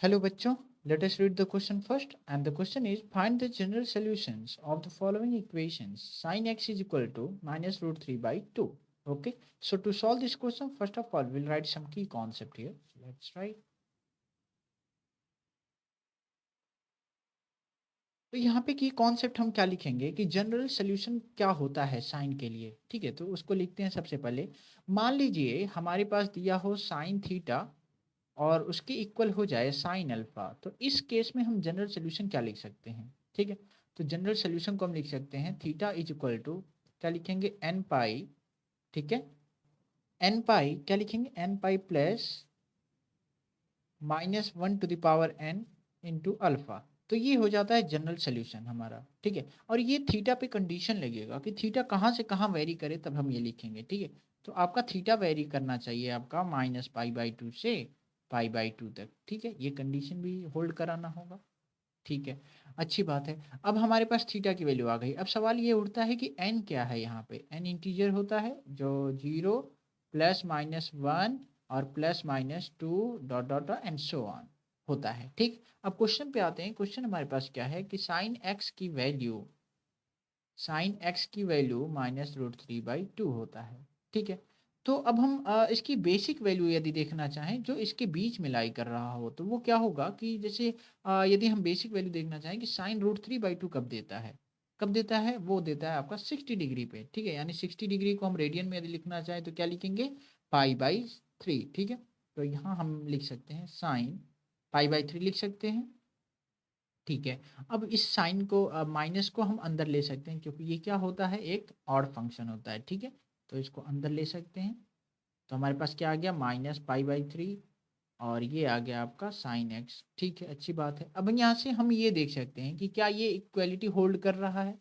Hello bachcho, let us read the question first, and the question is find the general solutions of the following equations. Sin x is equal to minus root 3 by 2. Okay, so to solve this question, first of all, we'll write some key concept here. So let's write. तो यहाँ पे की concept हम क्या लिखेंगे कि general solution क्या होता है साइन के लिए। ठीक है, तो उसको लिखते हैं सबसे पहले। मान लीजिए हमारे पास दिया हो साइन थीटा और उसके इक्वल हो जाए साइन अल्फा, तो इस केस में हम जनरल सोल्यूशन क्या लिख सकते हैं। ठीक है, तो जनरल सोल्यूशन को हम लिख सकते हैं थीटा इज इक्वल टू क्या लिखेंगे एन पाई। ठीक है, एन पाई क्या लिखेंगे N pi plus minus one to the power N into alpha. तो ये हो जाता है जनरल सोल्यूशन हमारा। ठीक है, और ये थीटा पे कंडीशन लगेगा कि थीटा कहाँ से कहाँ वेरी करे, तब हम ये लिखेंगे। ठीक है, तो आपका थीटा वेरी करना चाहिए आपका माइनस पाई बाई टू से पाई बाई टू तक। ठीक है, ये कंडीशन भी होल्ड कराना होगा। ठीक है, अच्छी बात है। अब हमारे पास थीटा की वैल्यू आ गई। अब सवाल ये उठता है कि एन क्या है। यहाँ पे एन इंटीजर होता है जो जीरो प्लस माइनस वन और plus minus to dot dot dot and so on होता है। ठीक, अब क्वेश्चन पे आते हैं। क्वेश्चन हमारे पास क्या है कि साइन एक्स की value minus root three by two होता है। ठीक है, तो अब हम इसकी बेसिक वैल्यू यदि देखना चाहें जो इसके बीच में लाई कर रहा हो, तो वो क्या होगा कि जैसे यदि हम बेसिक वैल्यू देखना चाहें कि sine root three by two कब देता है, कब देता है, वो देता है आपका 60 डिग्री पे। ठीक है, यानी 60 डिग्री को हम रेडियन में यदि लिखना चाहें तो क्या लिखेंगे पाई बाई थ्री। ठीक है, तो यहाँ हम लिख सकते हैं साइन पाई बाई थ्री लिख सकते हैं। ठीक है, अब इस साइन को माइनस को हम अंदर ले सकते हैं क्योंकि ये क्या होता है एक ऑड फंक्शन होता है। ठीक है, तो इसको अंदर ले सकते हैं। तो हमारे पास क्या आ गया माइनस पाई बाई थ्री और ये आ गया आपका साइन एक्स। ठीक है, अच्छी बात है। अब यहाँ से हम ये देख सकते हैं कि क्या ये इक्वलिटी होल्ड कर रहा है,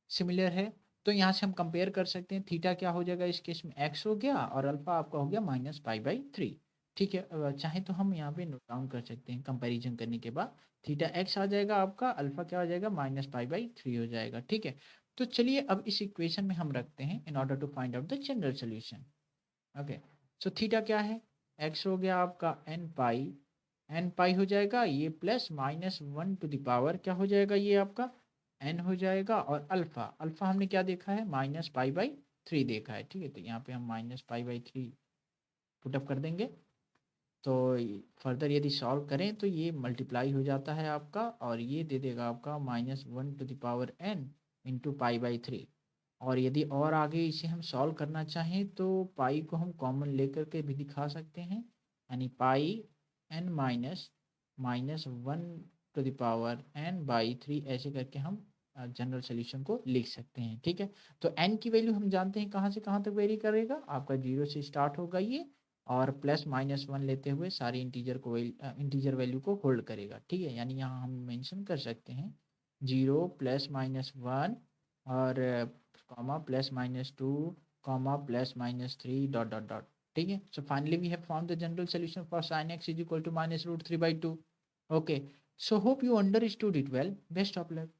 सिमिलर है। तो यहाँ से हम कंपेयर कर सकते हैं। थीटा क्या हो जाएगा इस केस में एक्स हो गया और अल्फा आपका हो गया माइनस पाई बाई थ्री। ठीक है, चाहे तो हम यहाँ पे नोट डाउन कर सकते हैं। कंपैरिजन करने के बाद थीटा एक्स आ जाएगा आपका, अल्फा क्या हो जाएगा माइनस पाई बाई थ्री हो जाएगा। ठीक है, तो चलिए अब इस इक्वेशन में हम रखते हैं in order to find out the general solution. Okay, so theta क्या है एक्स हो गया आपका एन पाई हो जाएगा ये plus minus one to the power क्या हो जाएगा ये आपका एन हो जाएगा और अल्फा अल्फा हमने क्या देखा है माइनस पाई बाई थ्री देखा है। ठीक है, तो यहाँ पे हम minus pi by three put up कर देंगे। तो फर्दर यदि सॉल्व करें तो ये मल्टीप्लाई हो जाता है आपका और ये दे देगा आपका minus one to the power N into pi by three. और यदि और आगे इसे हम सॉल्व करना चाहें तो पाई को हम कॉमन लेकर के भी दिखा सकते हैं, यानी pi N minus minus one to the power N by three ऐसे करके हम जनरल सोल्यूशन को लिख सकते हैं। ठीक है, तो एन की वैल्यू हम जानते हैं कहाँ से कहाँ तक वेरी करेगा आपका जीरो से स्टार्ट होगा ये और प्लस माइनस वन लेते हुए सारे इंटीजर वैल्यू को होल्ड करेगा। ठीक है, यानी यहाँ हम मेंशन कर सकते हैं जीरो प्लस माइनस वन और comma plus minus two comma plus minus three dot dot dot. ठीक है, so finally we have found the general solution for sin x is equal to minus root three by two. Okay, so hope you understood it well. Best of luck.